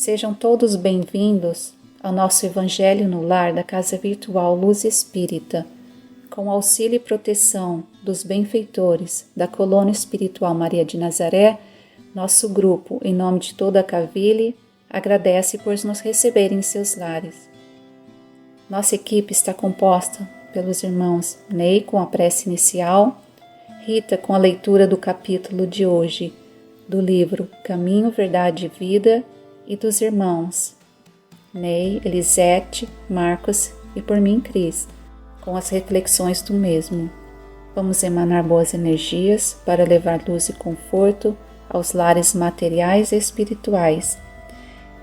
Sejam todos bem-vindos ao nosso Evangelho no Lar da Casa Virtual Luz Espírita, com o auxílio e proteção dos benfeitores da Colônia Espiritual Maria de Nazaré. Nosso grupo, em nome de toda a Cavile, agradece por nos receberem em seus lares. Nossa equipe está composta pelos irmãos Ney com a prece inicial, Rita com a leitura do capítulo de hoje do livro Caminho, Verdade e Vida, e dos irmãos Ney, Elisete, Marcos e por mim, Cris, com as reflexões do mesmo. Vamos emanar boas energias para levar luz e conforto aos lares materiais e espirituais,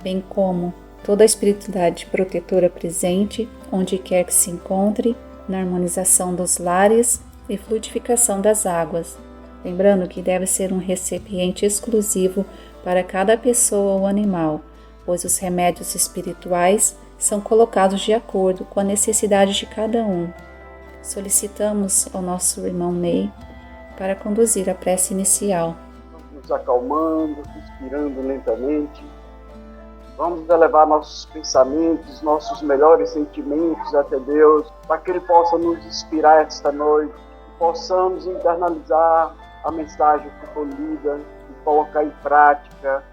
bem como toda a espiritualidade protetora presente, onde quer que se encontre, na harmonização dos lares e fluidificação das águas. Lembrando que deve ser um recipiente exclusivo para cada pessoa ou animal, pois os remédios espirituais são colocados de acordo com a necessidade de cada um. Solicitamos ao nosso irmão Ney para conduzir a prece inicial. Nos acalmando, respirando lentamente. Vamos elevar nossos pensamentos, nossos melhores sentimentos até Deus, para que Ele possa nos inspirar esta noite, que possamos internalizar a mensagem que foi lida e colocar em prática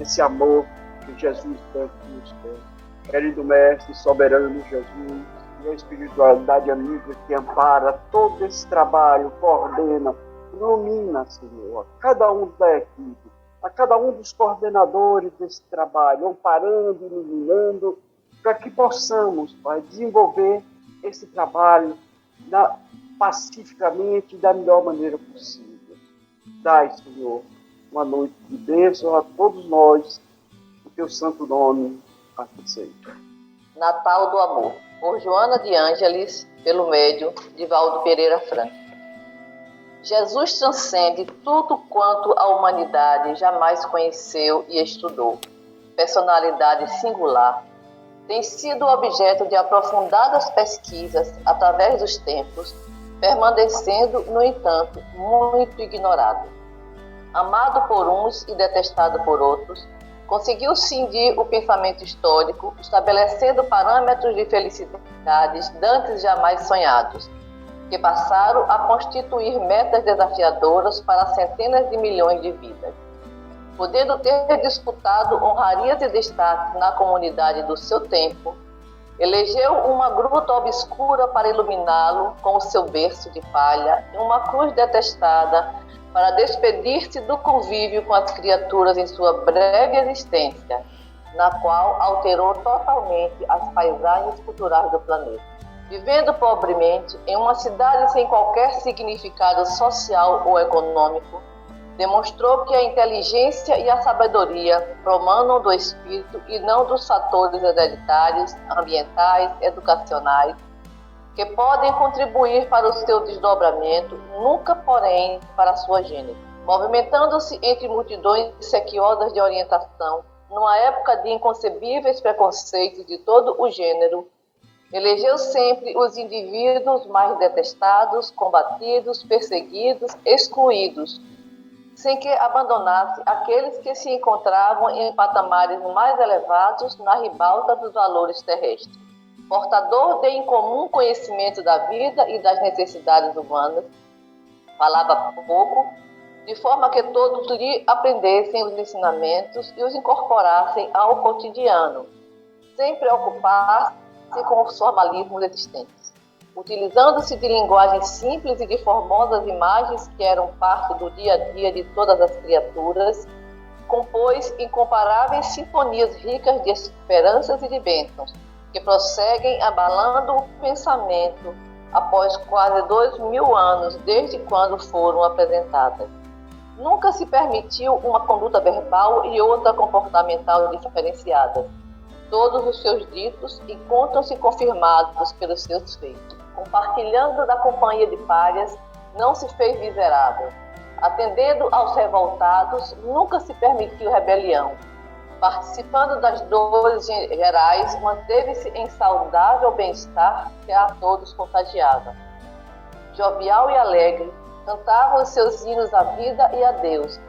esse amor que Jesus tanto nos tem. Querido Mestre, soberano Jesus, e a espiritualidade amiga que ampara todo esse trabalho, coordena, ilumina, Senhor, a cada um da equipe, a cada um dos coordenadores desse trabalho, amparando, iluminando, para que possamos, Pai, desenvolver esse trabalho pacificamente e da melhor maneira possível. Dai, Senhor, uma noite de bênção a todos nós, o teu santo nome, assim seja. Natal do Amor, por Joana de Ângeles, pelo médium Divaldo Pereira Franco. Jesus transcende tudo quanto a humanidade jamais conheceu e estudou. Personalidade singular, tem sido objeto de aprofundadas pesquisas através dos tempos, permanecendo, no entanto, muito ignorado. Amado por uns e detestado por outros, conseguiu cindir o pensamento histórico, estabelecendo parâmetros de felicidades dantes jamais sonhados, que passaram a constituir metas desafiadoras para centenas de milhões de vidas. Podendo ter disputado honrarias e destaques na comunidade do seu tempo, elegeu uma gruta obscura para iluminá-lo com o seu berço de palha e uma cruz detestada para despedir-se do convívio com as criaturas em sua breve existência, na qual alterou totalmente as paisagens culturais do planeta. Vivendo pobremente em uma cidade sem qualquer significado social ou econômico, demonstrou que a inteligência e a sabedoria promanam do espírito e não dos fatores hereditários, ambientais, educacionais, que podem contribuir para o seu desdobramento, nunca, porém, para a sua gênese. Movimentando-se entre multidões sequiosas de orientação, numa época de inconcebíveis preconceitos de todo o gênero, elegeu sempre os indivíduos mais detestados, combatidos, perseguidos, excluídos, sem que abandonasse aqueles que se encontravam em patamares mais elevados na ribalta dos valores terrestres. Portador de incomum conhecimento da vida e das necessidades humanas, falava pouco, de forma que todos lhe aprendessem os ensinamentos e os incorporassem ao cotidiano, sem preocupar-se com os formalismos existentes. Utilizando-se de linguagem simples e de formosas imagens que eram parte do dia a dia de todas as criaturas, compôs incomparáveis sinfonias ricas de esperanças e de bênçãos, que prosseguem abalando o pensamento após quase 2000 anos desde quando foram apresentadas. Nunca se permitiu uma conduta verbal e outra comportamental diferenciadas. Todos os seus ditos encontram-se confirmados pelos seus feitos. Compartilhando da companhia de párias, não se fez miserável. Atendendo aos revoltados, nunca se permitiu rebelião. Participando das dores gerais, manteve-se em saudável bem-estar que a todos contagiava. Jovial e alegre, cantava os seus hinos à vida e a Deus,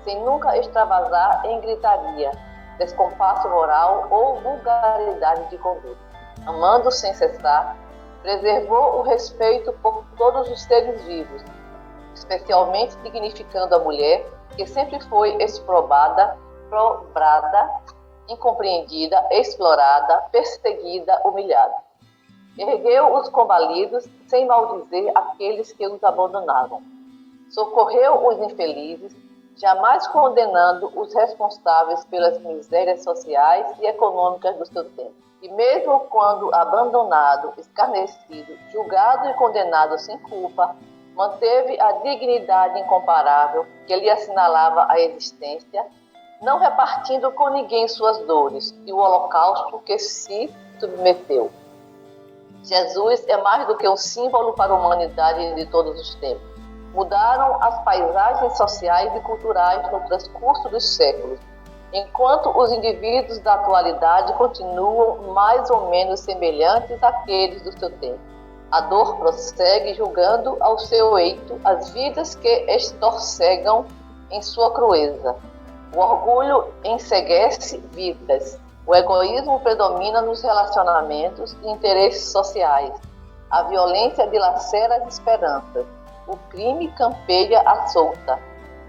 sem nunca extravasar em gritaria, descompasso moral ou vulgaridade de conduta. Amando sem cessar, preservou o respeito por todos os seres vivos, especialmente dignificando a mulher, que sempre foi exprobrada, incompreendida, explorada, perseguida, humilhada. Ergueu os combalidos, sem maldizer aqueles que os abandonavam. Socorreu os infelizes, jamais condenando os responsáveis pelas misérias sociais e econômicas do seu tempo. E mesmo quando abandonado, escarnecido, julgado e condenado sem culpa, manteve a dignidade incomparável que lhe assinalava a existência, não repartindo com ninguém suas dores e o holocausto que se submeteu. Jesus é mais do que um símbolo para a humanidade de todos os tempos. Mudaram as paisagens sociais e culturais no transcurso dos séculos, enquanto os indivíduos da atualidade continuam mais ou menos semelhantes àqueles do seu tempo. A dor prossegue julgando ao seu eito as vidas que estorcegam em sua crueza. O orgulho enceguece vidas. O egoísmo predomina nos relacionamentos e interesses sociais. A violência dilacera as esperanças. O crime campeia à solta.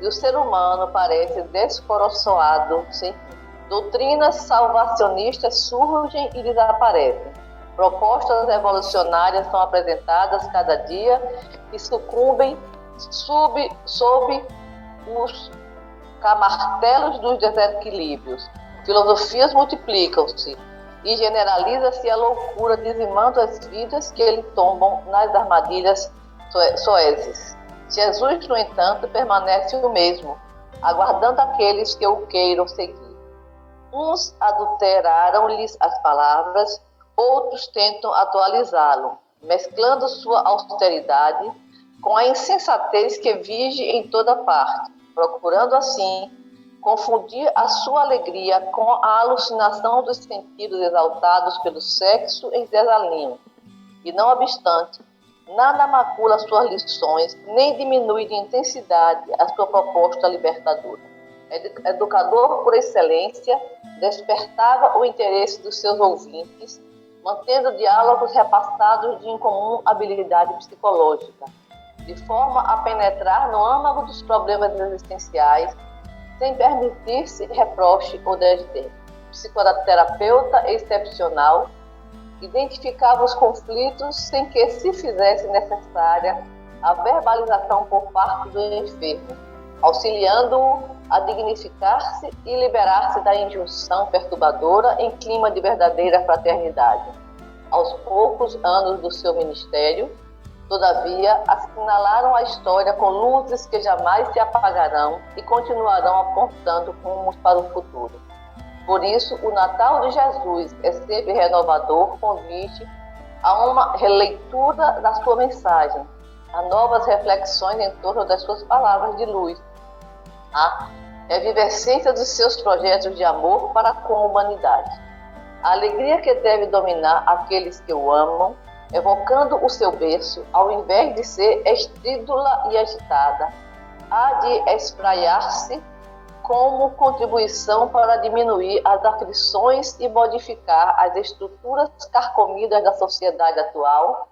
E o ser humano parece descoroçoado sem fim. Doutrinas salvacionistas surgem e desaparecem. Propostas revolucionárias são apresentadas cada dia e sucumbem sob os camartelos dos desequilíbrios. Filosofias multiplicam-se e generaliza-se a loucura, dizimando as vidas que lhe tombam nas armadilhas soezes. Jesus, no entanto, permanece o mesmo, aguardando aqueles que o queiram seguir. Uns adulteraram-lhes as palavras, outros tentam atualizá-lo, mesclando sua austeridade com a insensatez que vige em toda parte, procurando assim confundir a sua alegria com a alucinação dos sentidos exaltados pelo sexo em desalinho. E não obstante, nada macula suas lições, nem diminui de intensidade a sua proposta libertadora. Educador por excelência, despertava o interesse dos seus ouvintes, mantendo diálogos repassados de incomum habilidade psicológica, de forma a penetrar no âmago dos problemas existenciais, sem permitir-se reproche ou desdém. Psicoterapeuta excepcional, identificava os conflitos sem que se fizesse necessária a verbalização por parte do enfermo, auxiliando-o a dignificar-se e liberar-se da injunção perturbadora em clima de verdadeira fraternidade. Aos poucos anos do seu ministério, todavia, assinalaram a história com luzes que jamais se apagarão e continuarão apontando rumos para o futuro. Por isso, o Natal de Jesus é sempre renovador convite a uma releitura da sua mensagem, a novas reflexões em torno das suas palavras de luz, a revivescência dos seus projetos de amor para com a humanidade. A alegria que deve dominar aqueles que o amam, evocando o seu berço, ao invés de ser estrídula e agitada, há de espraiar-se como contribuição para diminuir as aflições e modificar as estruturas carcomidas da sociedade atual,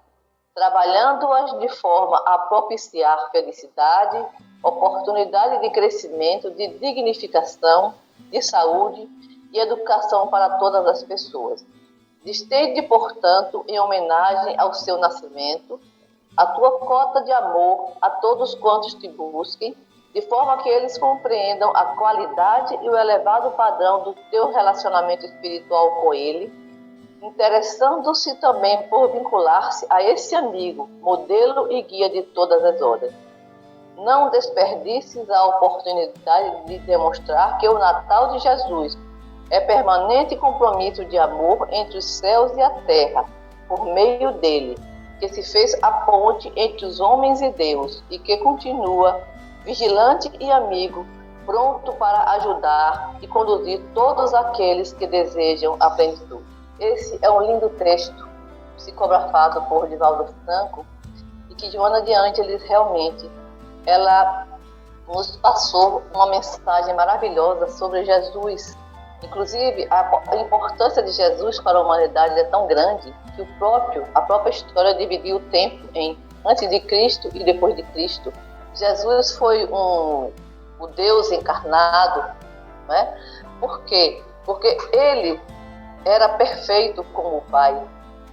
trabalhando-as de forma a propiciar felicidade, oportunidade de crescimento, de dignificação, de saúde e educação para todas as pessoas. Destende, portanto, em homenagem ao seu nascimento, a tua cota de amor a todos quantos te busquem, de forma que eles compreendam a qualidade e o elevado padrão do teu relacionamento espiritual com ele, interessando-se também por vincular-se a esse amigo, modelo e guia de todas as horas. Não desperdices a oportunidade de demonstrar que o Natal de Jesus é permanente compromisso de amor entre os céus e a terra, por meio dele, que se fez a ponte entre os homens e Deus e que continua vigilante e amigo, pronto para ajudar e conduzir todos aqueles que desejam a plenitude. Esse é um lindo texto, psicografado por Divaldo Franco, e que de um ano adiante ela nos passou uma mensagem maravilhosa sobre Jesus, Inclusive, a importância de Jesus para a humanidade é tão grande que a própria história dividiu o tempo em antes de Cristo e depois de Cristo. Jesus foi o Deus encarnado, né? Por quê? Porque ele era perfeito como o Pai.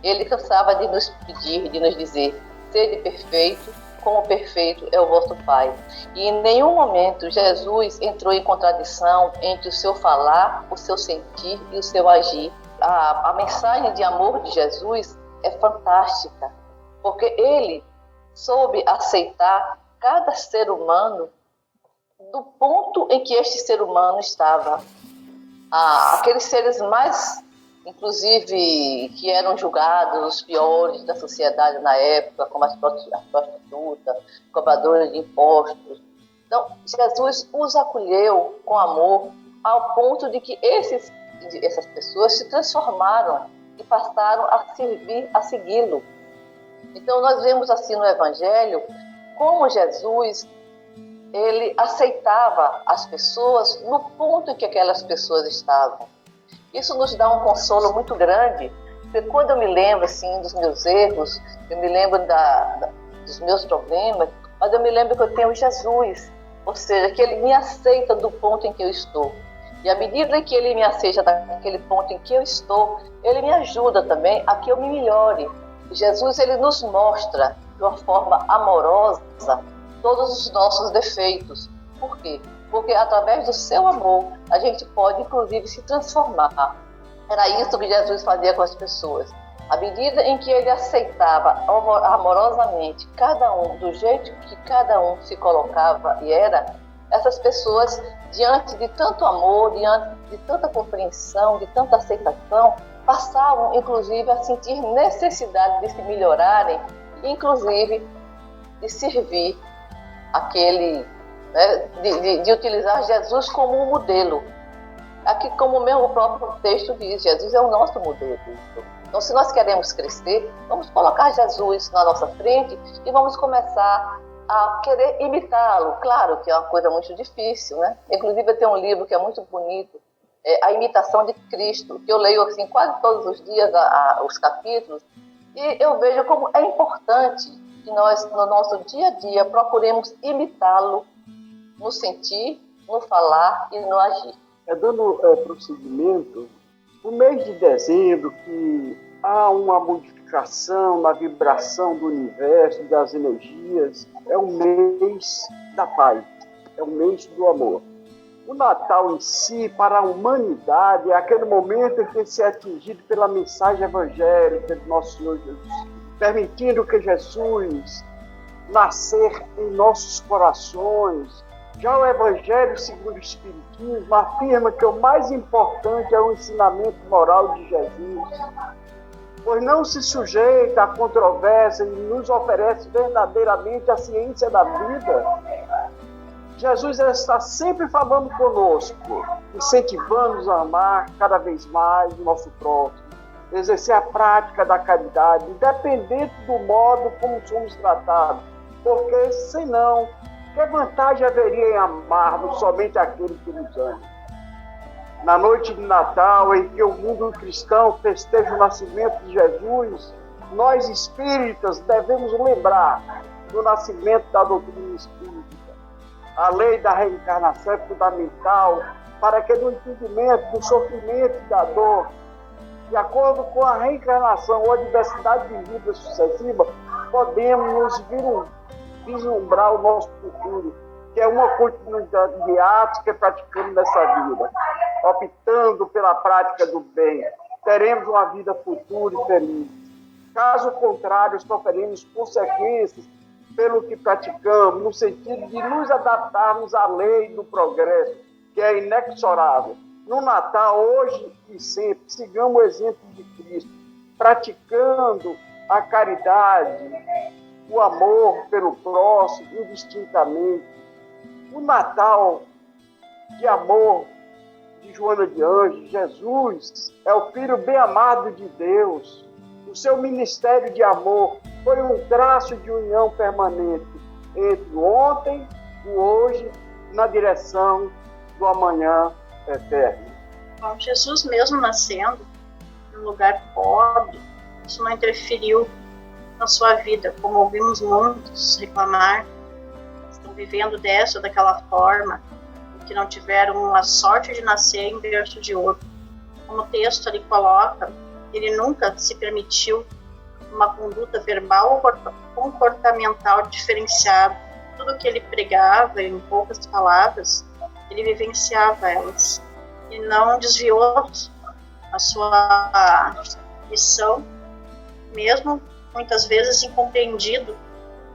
Ele cansava de nos pedir, de nos dizer: sede perfeito, como perfeito é o vosso Pai. E em nenhum momento Jesus entrou em contradição entre o seu falar, o seu sentir e o seu agir. A mensagem de amor de Jesus é fantástica, porque ele soube aceitar cada ser humano do ponto em que este ser humano estava. Aqueles seres mais, inclusive, que eram julgados os piores da sociedade na época, como as prostitutas, cobradores de impostos. Então, Jesus os acolheu com amor ao ponto de que essas pessoas se transformaram e passaram a servir, a segui-lo. Então, nós vemos assim no Evangelho como Jesus, ele aceitava as pessoas no ponto em que aquelas pessoas estavam. Isso nos dá um consolo muito grande, porque quando eu me lembro assim, dos meus erros, eu me lembro dos meus problemas, mas eu me lembro que eu tenho Jesus, ou seja, que ele me aceita do ponto em que eu estou. E à medida que ele me aceita daquele ponto em que eu estou, ele me ajuda também a que eu me melhore. Jesus, ele nos mostra de uma forma amorosa todos os nossos defeitos. Por quê? Porque através do seu amor a gente pode inclusive se transformar. Era isso que Jesus fazia com as pessoas. À medida em que ele aceitava amorosamente cada um, do jeito que cada um se colocava e era, essas pessoas, diante de tanto amor, diante de tanta compreensão, de tanta aceitação, passavam inclusive a sentir necessidade de se melhorarem, inclusive de servir aquele, né, de utilizar Jesus como um modelo. Aqui, como mesmo o próprio texto diz, Jesus é o nosso modelo. Então, se nós queremos crescer, vamos colocar Jesus na nossa frente e vamos começar a querer imitá-lo. Claro que é uma coisa muito difícil, né? Inclusive, eu tenho um livro que é muito bonito, A Imitação de Cristo, que eu leio assim, quase todos os dias os capítulos, e eu vejo como é importante que nós, no nosso dia a dia, procuremos imitá-lo no sentir, no falar e no agir. Dando prosseguimento, no mês de dezembro, que há uma modificação na vibração do universo, das energias, é o mês da paz, é o mês do amor. O Natal em si, para a humanidade, é aquele momento em que se é atingido pela mensagem evangélica de nosso Senhor Jesus, permitindo que Jesus nascer em nossos corações. Já o Evangelho segundo o Espiritismo afirma que o mais importante é o ensinamento moral de Jesus, pois não se sujeita à controvérsia e nos oferece verdadeiramente a ciência da vida. Jesus está sempre falando conosco, incentivando-nos a amar cada vez mais o nosso próximo, exercer a prática da caridade, independente do modo como somos tratados, porque senão, que vantagem haveria em amarmos somente aquele que nos ama? Na noite de Natal, em que o mundo cristão festeja o nascimento de Jesus, nós espíritas devemos lembrar do nascimento da doutrina espírita. A lei da reencarnação é fundamental para que no entendimento do sofrimento e da dor, de acordo com a reencarnação ou a diversidade de vidas sucessivas, podemos vislumbrar o nosso futuro, que é uma continuidade de atos que praticamos nessa vida. Optando pela prática do bem, teremos uma vida futura e feliz. Caso contrário, sofreremos consequências pelo que praticamos, no sentido de nos adaptarmos à lei do progresso, que é inexorável. No Natal, hoje e sempre, sigamos o exemplo de Cristo, praticando a caridade, o amor pelo próximo, indistintamente. O Natal de amor de Joana de Ângeles, Jesus é o Filho bem amado de Deus. O seu ministério de amor foi um traço de união permanente entre o ontem, o hoje, na direção do amanhã eterno. Bom, Jesus mesmo nascendo em um lugar pobre, isso não interferiu na sua vida, como ouvimos muitos reclamar, estão vivendo dessa ou daquela forma, que não tiveram a sorte de nascer em berço de ouro. Como o texto ali coloca, ele nunca se permitiu uma conduta verbal ou comportamental diferenciada. Tudo que ele pregava, em poucas palavras, ele vivenciava elas. E não desviou a sua missão, mesmo muitas vezes incompreendido,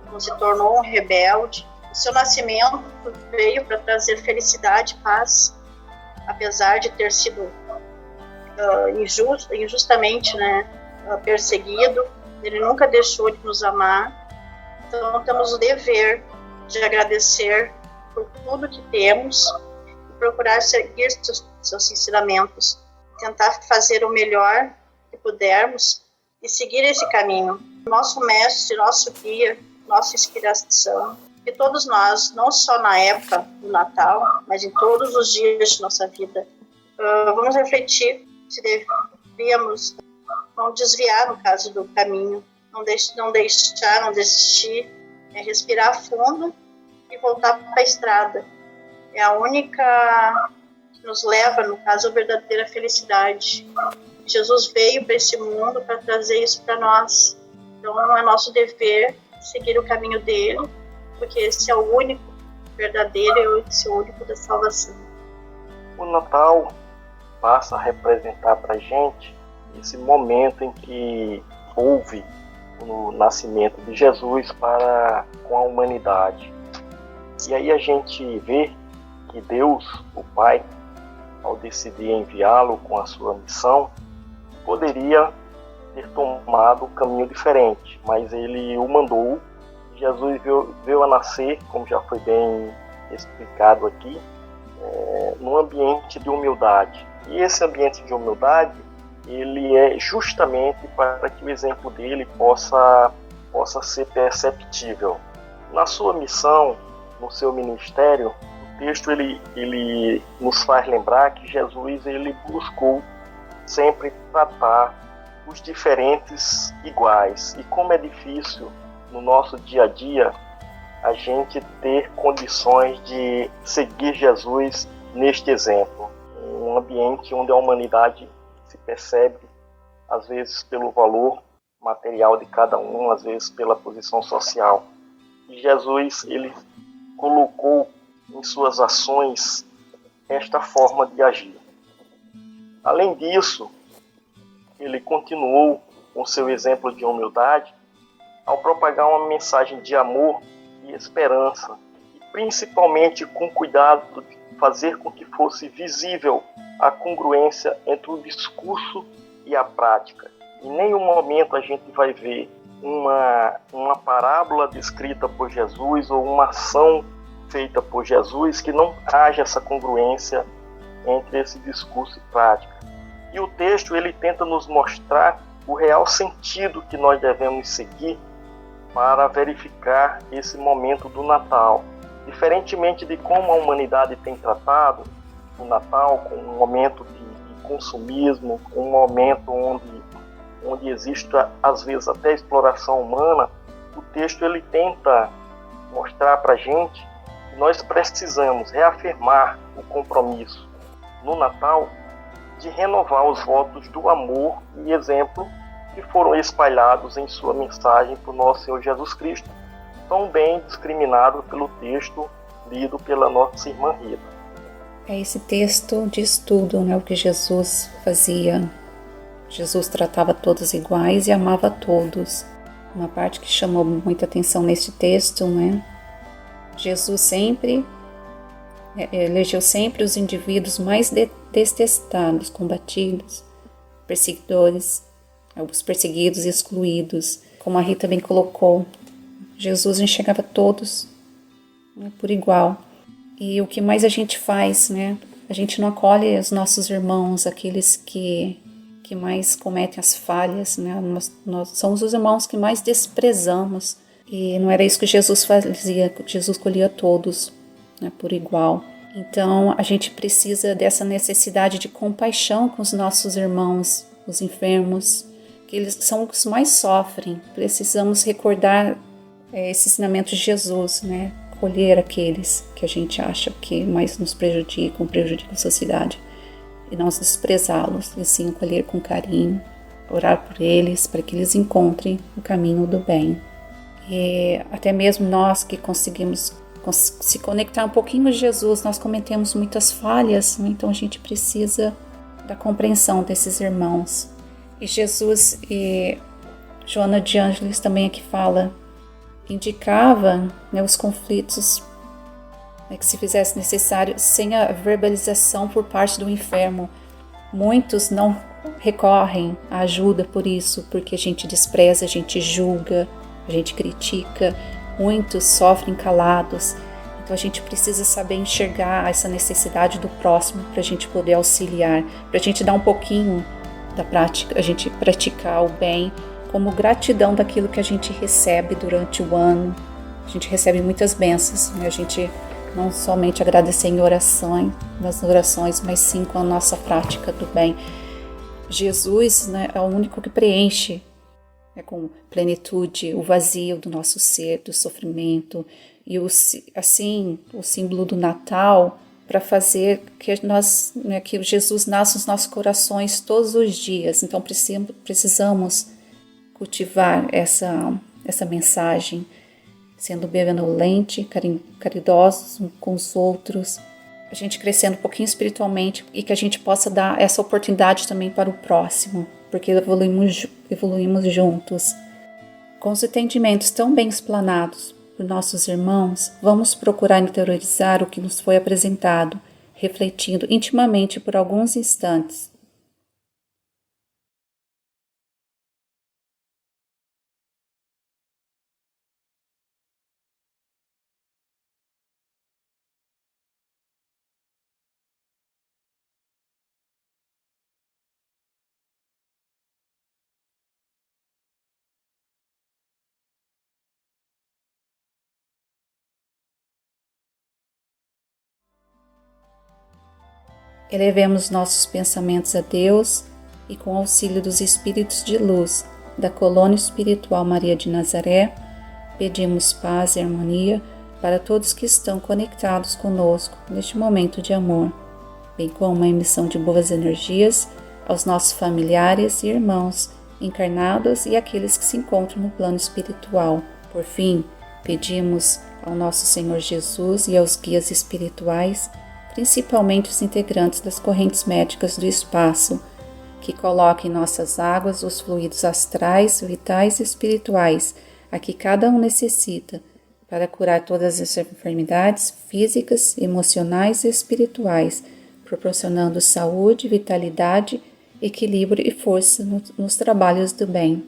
como se tornou um rebelde. O seu nascimento veio para trazer felicidade e paz, apesar de ter sido injustamente, né, perseguido. Ele nunca deixou de nos amar. Então temos o dever de agradecer por tudo que temos e procurar seguir seus ensinamentos, tentar fazer o melhor que pudermos e seguir esse caminho. Nosso mestre, nosso guia, nossa inspiração. E todos nós, não só na época do Natal, mas em todos os dias de nossa vida, vamos refletir se deveríamos não desviar, no caso do caminho, não desistir, respirar fundo e voltar para a estrada. É a única que nos leva, no caso, a verdadeira felicidade. Jesus veio para esse mundo para trazer isso para nós. Então é nosso dever seguir o caminho dele, porque esse é o único verdadeiro e esse é o único da salvação. O Natal passa a representar para a gente esse momento em que houve o nascimento de Jesus com a humanidade. E aí a gente vê que Deus, o Pai, ao decidir enviá-lo com a sua missão, poderia ter tomado um caminho diferente, mas ele o mandou. Jesus veio a nascer, como já foi bem explicado aqui, num ambiente de humildade. E esse ambiente de humildade, ele é justamente para que o exemplo dele possa ser perceptível. Na sua missão, no seu ministério, o texto ele nos faz lembrar que Jesus ele buscou sempre tratar os diferentes iguais. E como é difícil no nosso dia a dia a gente ter condições de seguir Jesus neste exemplo. Um ambiente onde a humanidade se percebe, às vezes pelo valor material de cada um, às vezes pela posição social. E Jesus, ele colocou em suas ações esta forma de agir. Além disso, ele continuou com seu exemplo de humildade ao propagar uma mensagem de amor e esperança, e principalmente com cuidado de fazer com que fosse visível a congruência entre o discurso e a prática. Em nenhum momento a gente vai ver uma parábola descrita por Jesus ou uma ação feita por Jesus que não haja essa congruência entre esse discurso e prática. E o texto ele tenta nos mostrar o real sentido que nós devemos seguir para verificar esse momento do Natal. Diferentemente de como a humanidade tem tratado o Natal como um momento de consumismo, um momento onde existe às vezes até exploração humana, o texto ele tenta mostrar para a gente que nós precisamos reafirmar o compromisso no Natal de renovar os votos do amor e exemplo que foram espalhados em sua mensagem para o nosso Senhor Jesus Cristo, tão bem discriminado pelo texto lido pela nossa irmã Rita. Esse texto diz tudo, né, o que Jesus fazia. Jesus tratava todos iguais e amava todos. Uma parte que chamou muita atenção neste texto, né? Jesus sempre elegeu sempre os indivíduos mais detestados, combatidos, perseguidores, os perseguidos e excluídos. Como a Rita bem colocou, Jesus enxergava todos, né, por igual. E o que mais a gente faz, né? A gente não acolhe os nossos irmãos, aqueles que mais cometem as falhas, né? Nós somos os irmãos que mais desprezamos. E não era isso que Jesus fazia, Jesus colhia todos, né, por igual. Então, a gente precisa dessa necessidade de compaixão com os nossos irmãos, os enfermos, que eles são os que mais sofrem. Precisamos recordar esse ensinamento de Jesus, né? Acolher aqueles que a gente acha que mais nos prejudicam a sociedade, e não desprezá-los, e sim acolher com carinho, orar por eles, para que eles encontrem o caminho do bem. E até mesmo nós que conseguimos se conectar um pouquinho com Jesus, nós cometemos muitas falhas, né? Então a gente precisa da compreensão desses irmãos. E Jesus, e Joana de Ângeles também aqui fala, indicava, né, os conflitos, né, que se fizesse necessário sem a verbalização por parte do enfermo. Muitos não recorrem à ajuda por isso, porque a gente despreza, a gente julga, a gente critica. Muitos sofrem calados. Então a gente precisa saber enxergar essa necessidade do próximo para a gente poder auxiliar, para a gente dar um pouquinho da prática, a gente praticar o bem como gratidão daquilo que a gente recebe durante o ano. A gente recebe muitas bênçãos, né? A gente não somente agradecer em nas orações, mas sim com a nossa prática do bem. Jesus, né, é o único que preenche, né, com plenitude o vazio do nosso ser, do sofrimento, e o símbolo do Natal para fazer que que Jesus nasça nos nossos corações todos os dias. Então precisamos cultivar essa mensagem, sendo benevolente, caridosos com os outros, a gente crescendo um pouquinho espiritualmente, e que a gente possa dar essa oportunidade também para o próximo, porque evoluímos juntos. Com os entendimentos tão bem explanados por nossos irmãos, vamos procurar interiorizar o que nos foi apresentado, refletindo intimamente por alguns instantes. Elevemos nossos pensamentos a Deus e, com o auxílio dos espíritos de luz da colônia espiritual Maria de Nazaré, pedimos paz e harmonia para todos que estão conectados conosco neste momento de amor, bem como a emissão de boas energias aos nossos familiares e irmãos encarnados e aqueles que se encontram no plano espiritual. Por fim, pedimos ao nosso Senhor Jesus e aos guias espirituais, principalmente os integrantes das correntes médicas do espaço, que coloquem em nossas águas os fluidos astrais, vitais e espirituais, a que cada um necessita, para curar todas as enfermidades físicas, emocionais e espirituais, proporcionando saúde, vitalidade, equilíbrio e força nos trabalhos do bem.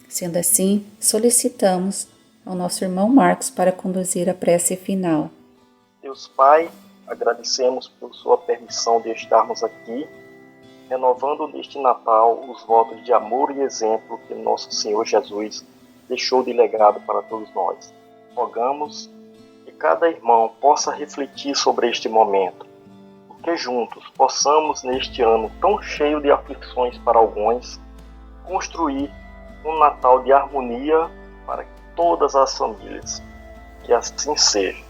Sendo assim, solicitamos ao nosso irmão Marcos para conduzir a prece final. Deus Pai, agradecemos por sua permissão de estarmos aqui, renovando neste Natal os votos de amor e exemplo que nosso Senhor Jesus deixou de legado para todos nós. Rogamos que cada irmão possa refletir sobre este momento, porque juntos possamos, neste ano tão cheio de aflições para alguns, construir um Natal de harmonia para todas as famílias. Que assim seja.